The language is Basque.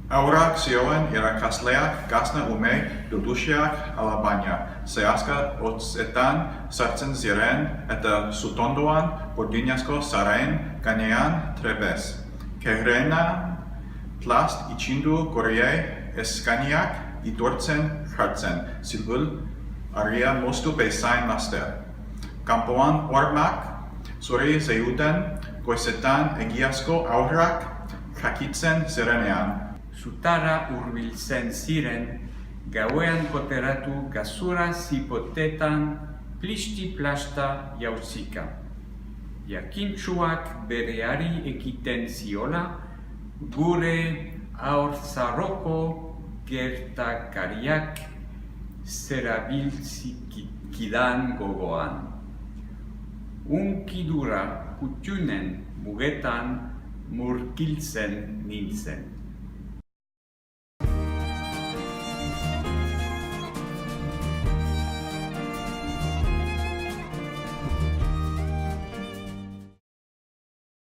Aurak zioen irakasleak gazna ume bildusiak alabaina, zehazka hotzetan sartzen ziren eta sutondoan burdinazko zarain gainean trebez. Kehrena plast itxindu gorriei eskainiak itortzen jartzen, zilbul argia moztu bezain laster. Kanpoan hormak zuri zeuden goizetan egiazko aurrak jakitzen zirenean. Sutara hurbiltzen ziren, gauean koteratu gazura zipotetan plisti-plasta jauzika. Jakintsuak bereari ekiten ziola, gure haurzarroko gertakariak zerabiltzikidan gogoan. Unkidura kuttunen mugetan murgiltzen nintzen.